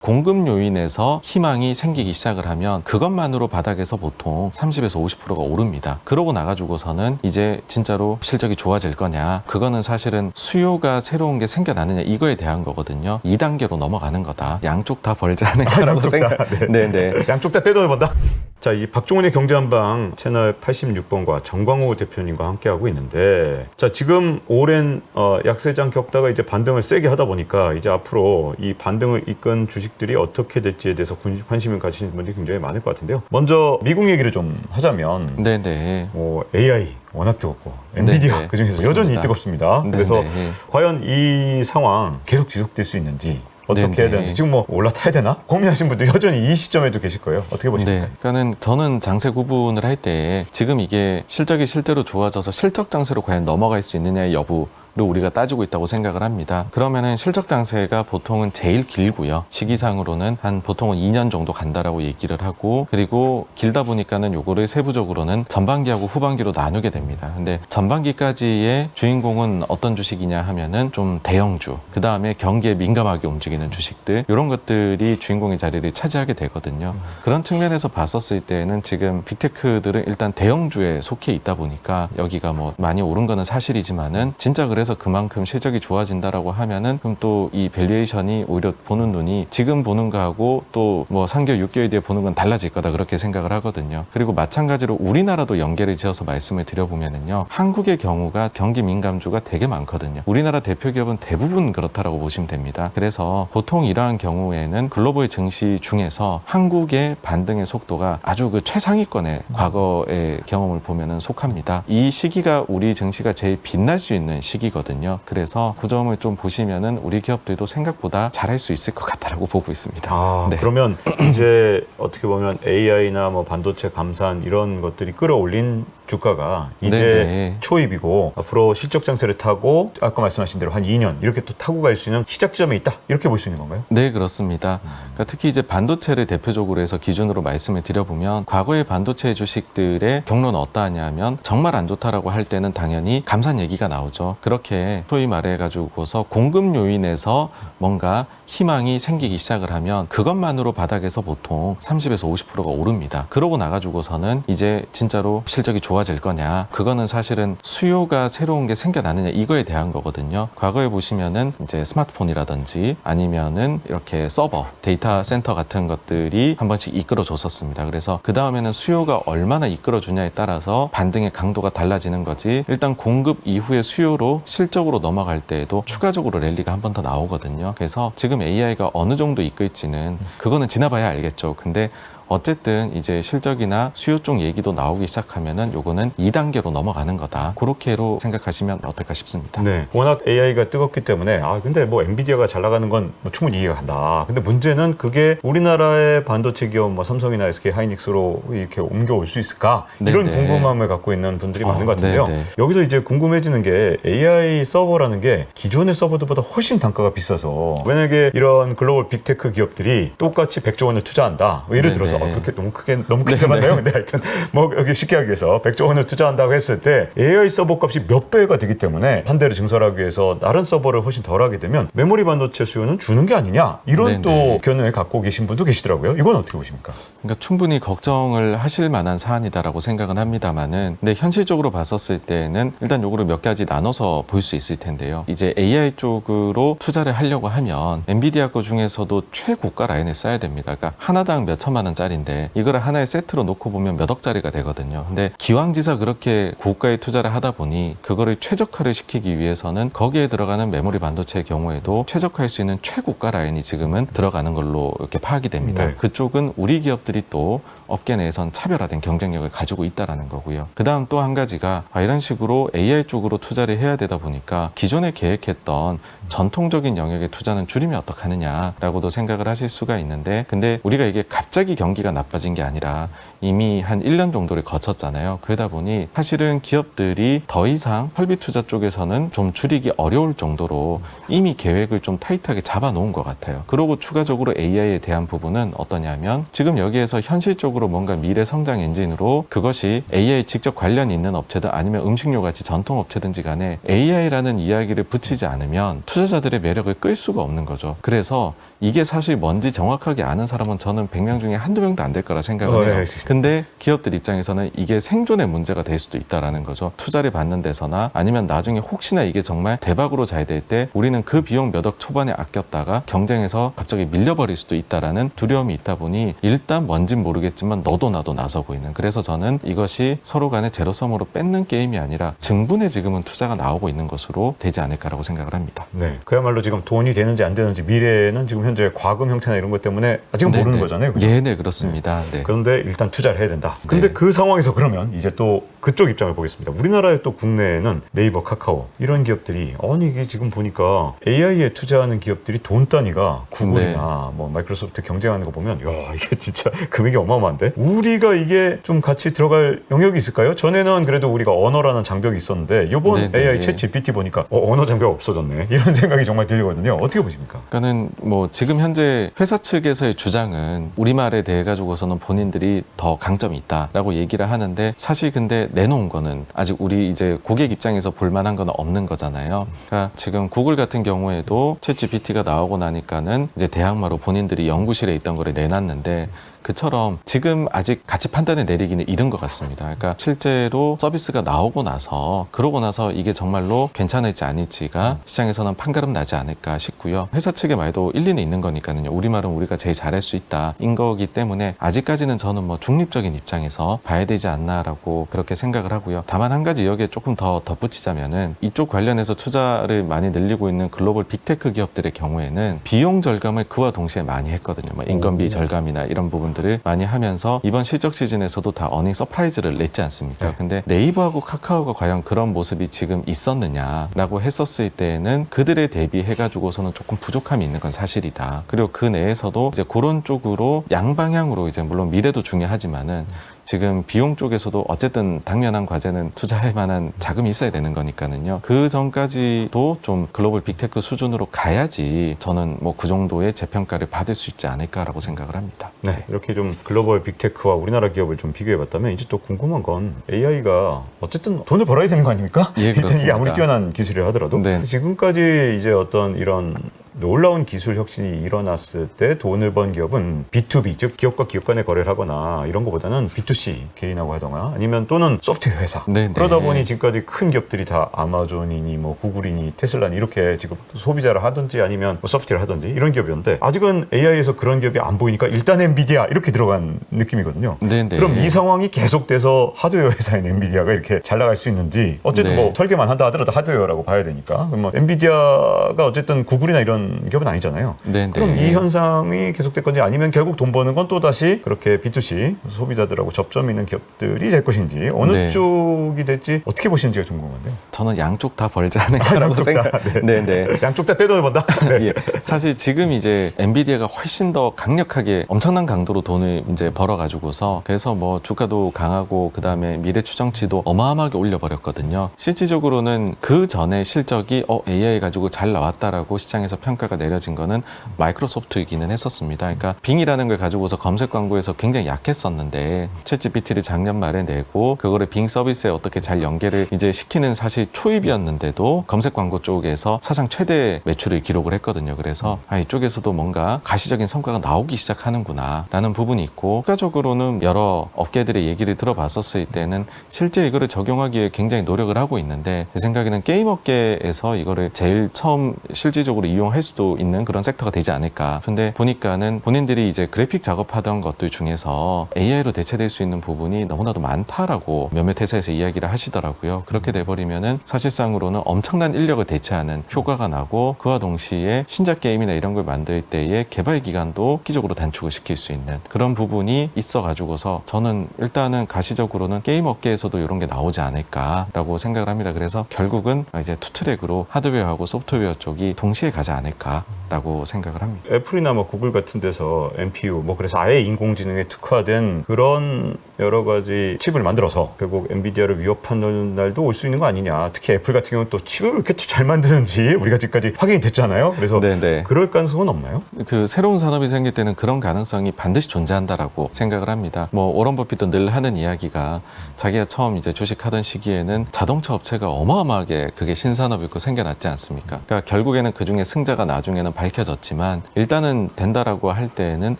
공급 요인에서 희망이 생기기 시작을 하면 그것만으로 바닥에서 보통 30에서 50%가 오릅니다. 그러고 나가지고서는 이제 진짜로 실적이 좋아질 거냐, 그거는 사실은 수요가 새로운 게 생겨나느냐 이거에 대한 거거든요. 2단계로 넘어가는 거다. 양쪽 다 벌지 않을까라고 생각. 네네. 양쪽 다 떼돈을 번다. 자, 이 박종훈의 경제한방 채널 86번과 정광호 대표님과 함께하고 있는데, 자, 지금 오랜 약세장 겪다가 이제 반등을 세게 하다 보니까 이제 앞으로 이 반등을 이끈 주식들이 어떻게 될지에 대해서 관심을 가지시는 분들이 굉장히 많을 것 같은데요. 먼저 미국 얘기를 좀 하자면, 네네. 뭐 AI 워낙 뜨겁고 엔비디아 네네. 그중에서 맞습니다. 여전히 뜨겁습니다. 그래서 네네. 과연 이 상황 계속 지속될 수 있는지, 어떻게 네네. 해야 되는지, 지금 뭐 올라타야 되나 고민하시는 분들 여전히 이 시점에도 계실 거예요. 어떻게 보십니까? 네, 그러니까는 저는 장세 구분을 할 때 지금 이게 실적이 실제로 좋아져서 실적 장세로 과연 넘어갈 수 있느냐의 여부를 우리가 따지고 있다고 생각을 합니다. 그러면은 실적 장세가 보통은 제일 길고요. 시기상으로는 한 보통은 2년 정도 간다라고 얘기를 하고, 그리고 길다 보니까는 요거를 세부적으로는 전반기하고 후반기로 나누게 됩니다. 근데 전반기까지의 주인공은 어떤 주식이냐 하면은 좀 대형주, 그 다음에 경기에 민감하게 움직이는 주식들, 이런 것들이 주인공의 자리를 차지하게 되거든요. 그런 측면에서 봤었을 때는 지금 빅테크들은 일단 대형주에 속해 있다 보니까 여기가 뭐 많이 오른 거는 사실이지만은 진짜 그래서 그만큼 실적이 좋아진다라고 하면은 그럼 또 이 밸류에이션이 오히려 보는 눈이 지금 보는 거하고 또 뭐 3개월, 6개월 뒤에 보는 건 달라질 거다, 그렇게 생각을 하거든요. 그리고 마찬가지로 우리나라도 연계를 지어서 말씀을 드려보면은요, 한국의 경우가 경기 민감주가 되게 많거든요. 우리나라 대표 기업은 대부분 그렇다라고 보시면 됩니다. 그래서 보통 이러한 경우에는 글로벌 증시 중에서 한국의 반등의 속도가 아주 그 최상위권의 과거의 경험을 보면은 속합니다. 이 시기가 우리 증시가 제일 빛날 수 있는 시기거든요. 그래서 그 점을 좀 보시면은 우리 기업들도 생각보다 잘할 수 있을 것 같다라고 보고 있습니다. 아, 네. 그러면 이제 어떻게 보면 AI나 뭐 반도체 감산 이런 것들이 끌어올린 주가가 이제 네네. 초입이고 앞으로 실적 장세를 타고 아까 말씀하신 대로 한 2년 이렇게 또 타고 갈 수 있는 시작 지점에 있다, 이렇게 볼 수 있는 건가요? 네, 그렇습니다. 그러니까 특히 이제 반도체를 대표적으로 해서 기준으로 말씀을 드려보면 과거의 반도체 주식들의 경로는 어떠하냐면 정말 안 좋다라고 할 때는 당연히 감산 얘기가 나오죠. 그렇게 소위 말해가지고서 공급 요인에서 뭔가 희망이 생기기 시작을 하면 그것만으로 바닥에서 보통 30에서 50%가 오릅니다. 그러고 나가지고서는 이제 진짜로 실적이 좋아질 거냐, 그거는 사실은 수요가 새로운 게 생겨나느냐 이거에 대한 거거든요. 과거에 보시면은 이제 스마트폰이라든지 아니면은 이렇게 서버, 데이터 센터 같은 것들이 한 번씩 이끌어 줬었습니다. 그래서 그 다음에는 수요가 얼마나 이끌어 주냐에 따라서 반등의 강도가 달라지는 거지, 일단 공급 이후의 수요로 실적으로 넘어갈 때에도 추가적으로 랠리가 한 번 더 나오거든요. 그래서 지금 AI가 어느 정도 이끌지는 그거는 지나봐야 알겠죠. 근데 어쨌든 이제 실적이나 수요 쪽 얘기도 나오기 시작하면은 요거는 2단계로 넘어가는 거다, 그렇게로 생각하시면 어떨까 싶습니다. 네. 워낙 AI가 뜨겁기 때문에 근데 뭐 엔비디아가 잘 나가는 건 뭐 충분히 이해가 간다. 근데 문제는 그게 우리나라의 반도체 기업 뭐 삼성이나 SK 하이닉스로 이렇게 옮겨올 수 있을까? 이런 네네. 궁금함을 갖고 있는 분들이 많은 것 같은데요. 네네. 여기서 이제 궁금해지는 게 AI 서버라는 게 기존의 서버들보다 훨씬 단가가 비싸서 만약에 이런 글로벌 빅테크 기업들이 똑같이 100조 원을 투자한다. 예를 네네. 들어서 그렇게 너무 크게 맞나요? 근데 하여튼 뭐 여기 쉽게 하기 위해서 100조 원을 투자한다고 했을 때 AI 서버 값이 몇 배가 되기 때문에 한 대를 증설하기 위해서 다른 서버를 훨씬 덜 하게 되면 메모리 반도체 수요는 주는 게 아니냐, 이런 네네. 또 견해를 갖고 계신 분도 계시더라고요. 이건 어떻게 보십니까? 그러니까 충분히 걱정을 하실 만한 사안이다라고 생각은 합니다만은, 근데 현실적으로 봤었을 때는 일단 요거를 몇 가지 나눠서 볼 수 있을 텐데요. 이제 AI 쪽으로 투자를 하려고 하면 엔비디아 거 중에서도 최고가 라인을 써야 됩니다. 그러니까 하나당 몇 천만 원짜리인데 이거를 하나의 세트로 놓고 보면 몇 억짜리가 되거든요. 근데 기왕지사 그렇게 고가의 투자를 하다 보니 그거를 최적화를 시키기 위해서는 거기에 들어가는 메모리 반도체의 경우에도 최적화할 수 있는 최고가 라인이 지금은 들어가는 걸로 이렇게 파악이 됩니다. 네. 그쪽은 우리 기업들이 또 업계 내에선 차별화된 경쟁력을 가지고 있다는 거고요. 그 다음 또 한 가지가 이런 식으로 AI 쪽으로 투자를 해야 되다 보니까 기존에 계획했던 전통적인 영역의 투자는 줄이면 어떡하느냐라고도 생각을 하실 수가 있는데, 근데 우리가 이게 갑자기 경기 경기가 나빠진 게 아니라 이미 한 1년 정도를 거쳤잖아요. 그러다 보니 사실은 기업들이 더 이상 설비 투자 쪽에서는 좀 줄이기 어려울 정도로 이미 계획을 좀 타이트하게 잡아놓은 것 같아요. 그리고 추가적으로 AI에 대한 부분은 어떠냐면 지금 여기에서 현실적으로 뭔가 미래 성장 엔진으로 그것이 AI 직접 관련 있는 업체든 아니면 음식료 같이 전통 업체든지 간에 AI라는 이야기를 붙이지 않으면 투자자들의 매력을 끌 수가 없는 거죠. 그래서 이게 사실 뭔지 정확하게 아는 사람은 저는 100명 중에 한두 명도 안 될 거라 생각을 해요. 근데 기업들 입장에서는 이게 생존의 문제가 될 수도 있다라는 거죠. 투자를 받는 데서나 아니면 나중에 혹시나 이게 정말 대박으로 잘 될 때 우리는 그 비용 몇 억 초반에 아꼈다가 경쟁에서 갑자기 밀려버릴 수도 있다라는 두려움이 있다 보니 일단 뭔진 모르겠지만 너도 나도 나서고 있는, 그래서 저는 이것이 서로 간에 제로섬으로 뺏는 게임이 아니라 증분에 지금은 투자가 나오고 있는 것으로 되지 않을까라고 생각을 합니다. 네, 그야말로 지금 돈이 되는지 안 되는지 미래는 지금 현재 과금 형태나 이런 것 때문에 아직은 모르는 거잖아요. 그죠? 네, 그렇습니다. 네. 그런데 일단 투자를 해야 된다. 근데 네. 그 상황에서 그러면 이제 또 그쪽 입장을 보겠습니다. 우리나라의 또 국내에는 네이버, 카카오 이런 기업들이 아니 이게 지금 보니까 AI에 투자하는 기업들이 돈 단위가 구글이나 뭐 마이크로소프트 경쟁하는 거 보면 야 이게 진짜 금액이 어마어마한데 우리가 이게 좀 같이 들어갈 영역이 있을까요? 전에는 그래도 우리가 언어라는 장벽이 있었는데 이번 AI 챗 GPT 보니까 언어 장벽 없어졌네 이런 생각이 정말 들거든요. 어떻게 보십니까? 그러니까는 뭐 지금 현재 회사 측에서의 주장은 우리말에 대해 가지고서는 본인들이 더 강점이 있다라고 얘기를 하는데 사실 근데 내놓은 거는 아직 우리 이제 고객 입장에서 볼만한 건 없는 거잖아요. 그러니까 지금 구글 같은 경우에도 챗 GPT가 나오고 나니까는 이제 대항마로 본인들이 연구실에 있던 거를 내놨는데 그처럼 지금 아직 가치 판단을 내리기는 이른 것 같습니다. 그러니까 실제로 서비스가 나오고 나서 그러고 나서 이게 정말로 괜찮을지 아닐지가 시장에서는 판가름 나지 않을까 싶고요. 회사 측의 말도 일리는 있는 거니까요. 우리말은 우리가 제일 잘할 수 있다 인 거기 때문에 아직까지는 저는 뭐 중립적인 입장에서 봐야 되지 않나라고 그렇게 생각을 하고요. 다만 한 가지 여기에 조금 더 덧붙이자면은 이쪽 관련해서 투자를 많이 늘리고 있는 글로벌 빅테크 기업들의 경우에는 비용 절감을 그와 동시에 많이 했거든요. 뭐 인건비 절감이나 이런 부분 들을 많이 하면서 이번 실적 시즌에서도 다 어닝 서프라이즈를 냈지 않습니까? 네. 근데 네이버하고 카카오가 과연 그런 모습이 지금 있었느냐라고 했었을 때에는 그들에 대비해가지고서는 조금 부족함이 있는 건 사실이다. 그리고 그 내에서도 이제 그런 쪽으로 양방향으로 이제 물론 미래도 중요하지만은 지금 비용 쪽에서도 어쨌든 당면한 과제는 투자할 만한 자금이 있어야 되는 거니까는요. 그 전까지도 좀 글로벌 빅테크 수준으로 가야지 저는 뭐 그 정도의 재평가를 받을 수 있지 않을까라고 생각을 합니다. 네, 이렇게 좀 글로벌 빅테크와 우리나라 기업을 좀 비교해봤다면 이제 또 궁금한 건 AI가 어쨌든 돈을 벌어야 되는 거 아닙니까? 예, 일단 이게 그렇습니다. 아무리 뛰어난 기술이라 하더라도 네. 지금까지 이제 어떤 이런 놀라운 기술 혁신이 일어났을 때 돈을 번 기업은 B2B, 즉 기업과 기업 간의 거래를 하거나 이런 것보다는 B2C, 개인하고 하거나 아니면 또는 소프트웨어 회사. 네네. 그러다 보니 지금까지 큰 기업들이 다 아마존이니 뭐 구글이니 테슬라니 이렇게 지금 소비자를 하든지 아니면 뭐 소프트웨어를 하든지 이런 기업이었는데 아직은 AI에서 그런 기업이 안 보이니까 일단 엔비디아 이렇게 들어간 느낌이거든요. 네네. 그럼 이 상황이 계속돼서 하드웨어 회사인 엔비디아가 이렇게 잘 나갈 수 있는지 어쨌든 네. 뭐 설계만 한다 하더라도 하드웨어라고 봐야 되니까 그럼 뭐 엔비디아가 어쨌든 구글이나 이런 기업은 아니잖아요. 네네. 그럼 이 현상이 계속될 건지 아니면 결국 돈 버는 건 또다시 그렇게 B2C 소비자들하고 접점 있는 기업들이 될 것인지 어느 네. 쪽이 될지 어떻게 보시는지가 궁금한데요. 저는 양쪽 다 벌지 않을까라고 양쪽 다, 생각. 네네. 양쪽 다 떼돈을 번다. 네. 예, 사실 지금 이제 엔비디아가 훨씬 더 강력하게 엄청난 강도로 돈을 이제 벌어가지고서 그래서 뭐 주가도 강하고 그 다음에 미래 추정치도 어마어마하게 올려버렸거든요. 실질적으로는 그 전에 실적이 AI 가지고 잘 나왔다라고 시장에서 평가가 내려진 거는 마이크로소프트이기는 했었습니다. 그러니까 빙이라는 걸 가지고서 검색 광고에서 굉장히 약했었는데 챗GPT를 작년 말에 내고 그거를 빙 서비스에 어떻게 잘 연계를 이제 시키는 사실 초입이었는데도 검색 광고 쪽에서 사상 최대 매출을 기록을 했거든요. 그래서 이쪽에서도 뭔가 가시적인 성과가 나오기 시작하는구나 라는 부분이 있고 추가적으로는 여러 업계들의 얘기를 들어봤었을 때는 실제 이거를 적용하기에 굉장히 노력을 하고 있는데 제 생각에는 게임 업계에서 이거를 제일 처음 실질적으로 이용할 수도 있는 그런 섹터가 되지 않을까. 근데 보니까는 본인들이 이제 그래픽 작업하던 것들 중에서 AI로 대체될 수 있는 부분이 너무나도 많다라고 몇몇 회사에서 이야기를 하시더라고요. 그렇게 돼버리면은 사실상으로는 엄청난 인력을 대체하는 효과가 나고 그와 동시에 신작 게임이나 이런 걸 만들 때의 개발 기간도 기적으로 단축을 시킬 수 있는 그런 부분이 있어가지고서 저는 일단은 가시적으로는 게임 업계에서도 이런 게 나오지 않을까라고 생각을 합니다. 그래서 결국은 이제 투트랙으로 하드웨어하고 소프트웨어 쪽이 동시에 가지 않을까. 않을까라고 생각을 합니다. 애플이나 뭐 구글 같은 데서 NPU 뭐 그래서 아예 인공지능에 특화된 그런 여러 가지 칩을 만들어서 결국 엔비디아를 위협하는 날도 올 수 있는 거 아니냐. 특히 애플 같은 경우는 또 칩을 왜 이렇게 또 잘 만드는지 우리가 지금까지 확인이 됐잖아요. 그래서 네네. 그럴 가능성은 없나요? 그 새로운 산업이 생길 때는 그런 가능성이 반드시 존재한다라고 생각을 합니다. 뭐 오런 버핏도 늘 하는 이야기가 자기가 처음 이제 주식하던 시기에는 자동차 업체가 어마어마하게 그게 신산업이고 생겨났지 않습니까? 그러니까 결국에는 그 중에 승자가 나중에는 밝혀졌지만 일단은 된다라고 할 때에는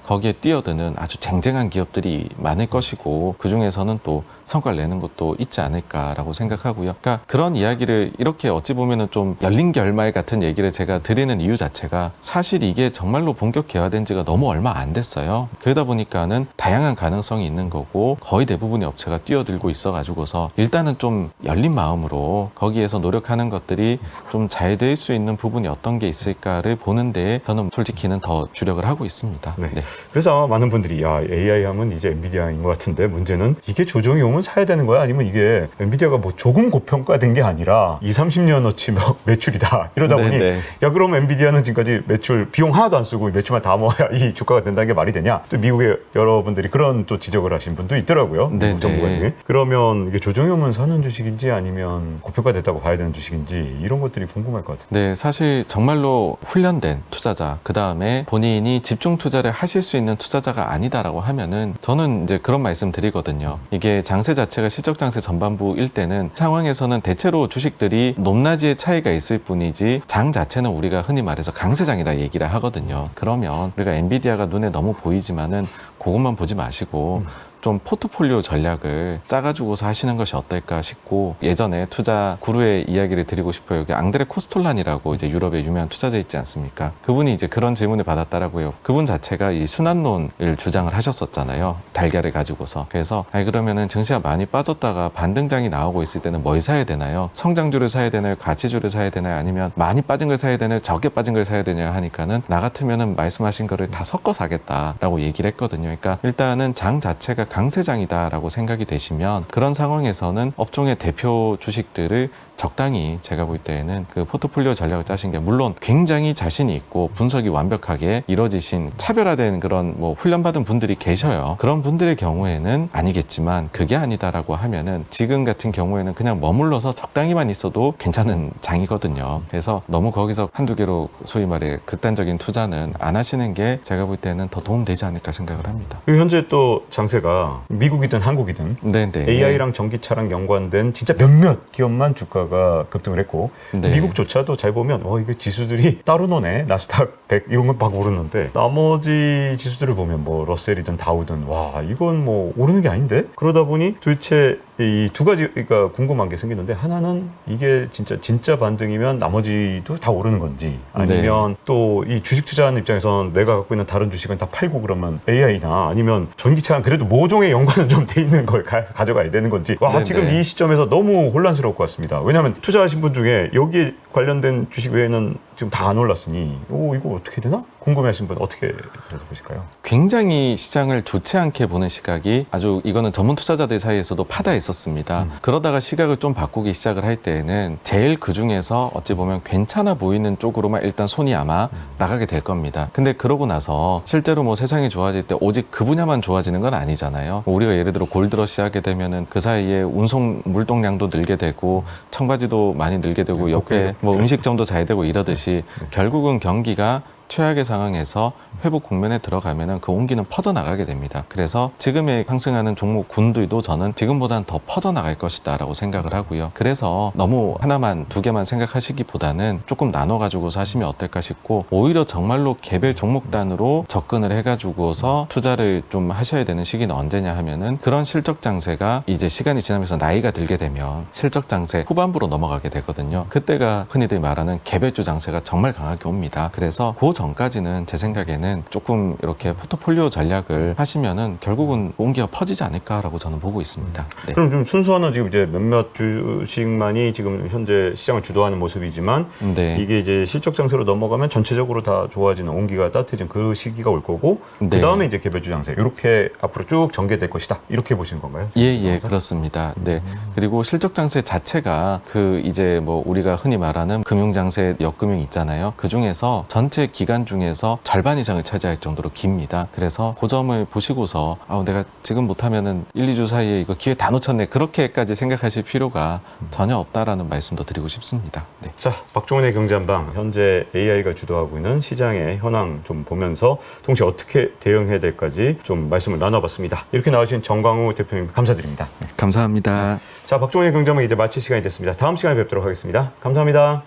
거기에 뛰어드는 아주 쟁쟁한 기업들이 많을 것이고 그 중에서는 또 성과를 내는 것도 있지 않을까라고 생각하고요. 그러니까 그런 이야기를 이렇게 어찌 보면은 좀 열린 결말 같은 얘기를 제가 드리는 이유 자체가 사실 이게 정말로 본격 개화된 지가 너무 얼마 안 됐어요. 그러다 보니까는 다양한 가능성이 있는 거고 거의 대부분의 업체가 뛰어들고 있어가지고서 일단은 좀 열린 마음으로 거기에서 노력하는 것들이 좀 잘 될 수 있는 부분이 어떤 게 있을까를 보는 데에 저는 솔직히는 더 주력을 하고 있습니다. 네. 그래서 많은 분들이 야 AI 하면 이제 엔비디아인 것 같은데 문제는 이게 조정이오면 사야 되는 거야? 아니면 이게 엔비디아가 뭐 조금 고평가된 게 아니라 20-30년어치 매출이다 이러다 보니 네네. 야 그럼 엔비디아는 지금까지 매출 비용 하나도 안 쓰고 매출만 다 모아야 이 주가가 된다는 게 말이 되냐? 또 미국의 여러분들이 그런 또 지적을 하신 분도 있더라고요. 미국 정부가 중에. 그러면 이게 조정이오면 사는 주식인지 아니면 고평가됐다고 봐야 되는 주식인지 이런 것들이 궁금할 것 같아요. 네, 사실 정말로 훈련된 투자자, 그 다음에 본인이 집중 투자를 하실 수 있는 투자자가 아니다라고 하면은 저는 이제 그런 말씀 드리거든요. 이게 장세 자체가 실적 장세 전반부일 때는 상황에서는 대체로 주식들이 높낮이의 차이가 있을 뿐이지 장 자체는 우리가 흔히 말해서 강세장이라 얘기를 하거든요. 그러면 우리가 엔비디아가 눈에 너무 보이지만은 그것만 보지 마시고 좀 포트폴리오 전략을 짜가지고서 하시는 것이 어떨까 싶고 예전에 투자 구루의 이야기를 드리고 싶어요. 여기 앙드레 코스톨란이라고 이제 유럽의 유명한 투자자 있지 않습니까? 그분이 이제 그런 질문을 받았더라고요. 그분 자체가 이 순환론을 주장을 하셨었잖아요. 달걀을 가지고서. 그래서 아니 그러면은 증시가 많이 빠졌다가 반등장이 나오고 있을 때는 뭘 사야 되나요? 성장주를 사야 되나요? 가치주를 사야 되나요? 아니면 많이 빠진 걸 사야 되나요? 적게 빠진 걸 사야 되나요? 하니까는 나 같으면은 말씀하신 거를 다 섞어 사겠다라고 얘기를 했거든요. 그러니까 일단은 장 자체가 강세장이다라고 생각이 되시면 그런 상황에서는 업종의 대표 주식들을 적당히 제가 볼 때에는 그 포트폴리오 전략을 짜신 게 물론 굉장히 자신이 있고 분석이 완벽하게 이루어지신 차별화된 그런 뭐 훈련받은 분들이 계셔요. 그런 분들의 경우에는 아니겠지만 그게 아니다라고 하면은 지금 같은 경우에는 그냥 머물러서 적당히만 있어도 괜찮은 장이거든요. 그래서 너무 거기서 한두 개로 소위 말해 극단적인 투자는 안 하시는 게 제가 볼 때는 더 도움되지 않을까 생각을 합니다. 그리고 현재 또 장세가 미국이든 한국이든 네네. AI랑 전기차랑 연관된 진짜 몇몇 기업만 주가가 급등을 했고 네. 미국조차도 잘 보면 이게 지수들이 따로 노네. 나스닥 100 이런 건 막 오르는데 나머지 지수들을 보면 뭐 러셀이든 다우든 와 이건 뭐 오르는 게 아닌데? 그러다 보니 도대체 이 두 가지가 궁금한 게 생기는데 하나는 이게 진짜 반등이면 나머지도 다 오르는 건지 아니면 또 이 주식 투자하는 입장에서는 내가 갖고 있는 다른 주식은 다 팔고 그러면 AI나 아니면 전기차랑 그래도 모종의 연관은 좀 돼 있는 걸 가져가야 되는 건지 와 네네. 지금 이 시점에서 너무 혼란스러울 것 같습니다. 왜냐하면 투자하신 분 중에 여기에 관련된 주식 외에는 지금 다 안 올랐으니 이거 어떻게 되나? 궁금해하신 분 어떻게 보실까요? 굉장히 시장을 좋지 않게 보는 시각이 아주 이거는 전문 투자자들 사이에서도 파다 있었습니다. 그러다가 시각을 좀 바꾸기 시작을 할 때에는 제일 그중에서 어찌 보면 괜찮아 보이는 쪽으로만 일단 손이 아마 나가게 될 겁니다. 근데 그러고 나서 실제로 뭐 세상이 좋아질 때 오직 그 분야만 좋아지는 건 아니잖아요. 우리가 예를 들어 골드러시 하게 되면은 그 사이에 운송 물동량도 늘게 되고 청바지도 많이 늘게 되고 옆에 뭐 음식점도 잘 되고 이러듯이 결국은 경기가 최악의 상황에서 회복 국면에 들어가면은 그 온기는 퍼져나가게 됩니다. 그래서 지금의 상승하는 종목군들도 저는 지금보다는 더 퍼져나갈 것이다 라고 생각을 하고요. 그래서 너무 하나만 두 개만 생각하시기보다는 조금 나눠가지고서 하시면 어떨까 싶고 오히려 정말로 개별 종목단으로 접근을 해가지고서 투자를 좀 하셔야 되는 시기는 언제냐 하면은 그런 실적 장세가 이제 시간이 지나면서 나이가 들게 되면 실적 장세 후반부로 넘어가게 되거든요. 그때가 흔히들 말하는 개별주 장세가 정말 강하게 옵니다. 그래서 그 전까지는 제 생각에는 조금 이렇게 포트폴리오 전략을 하시면은 결국은 온기가 퍼지지 않을까라고 저는 보고 있습니다. 네. 그럼 좀 순수하는 지금 이제 몇몇 주식만이 지금 현재 시장을 주도하는 모습이지만 네. 이게 이제 실적 장세로 넘어가면 전체적으로 다 좋아지는 온기가 따뜻해진 그 시기가 올 거고 네. 그 다음에 이제 개별주 장세 이렇게 앞으로 쭉 전개될 것이다 이렇게 보시는 건가요? 예, 그렇습니다. 네. 그리고 실적 장세 자체가 그 이제 뭐 우리가 흔히 말하는 금융 장세, 역금융 있잖아요. 그 중에서 전체 기간 중에서 절반 이상을 차지할 정도로 깁니다. 그래서 그 점을 보시고서 내가 지금 못하면은 1, 2주 사이에 이거 기회 다 놓쳤네. 그렇게까지 생각하실 필요가 전혀 없다라는 말씀도 드리고 싶습니다. 네. 자, 박종훈의 경제한방 현재 AI가 주도하고 있는 시장의 현황 좀 보면서 동시에 어떻게 대응해야 될까지 좀 말씀을 나눠봤습니다. 이렇게 나와주신 정광우 대표님 감사드립니다. 감사합니다. 자, 박종훈의 경제한방 이제 마칠 시간이 됐습니다. 다음 시간에 뵙도록 하겠습니다. 감사합니다.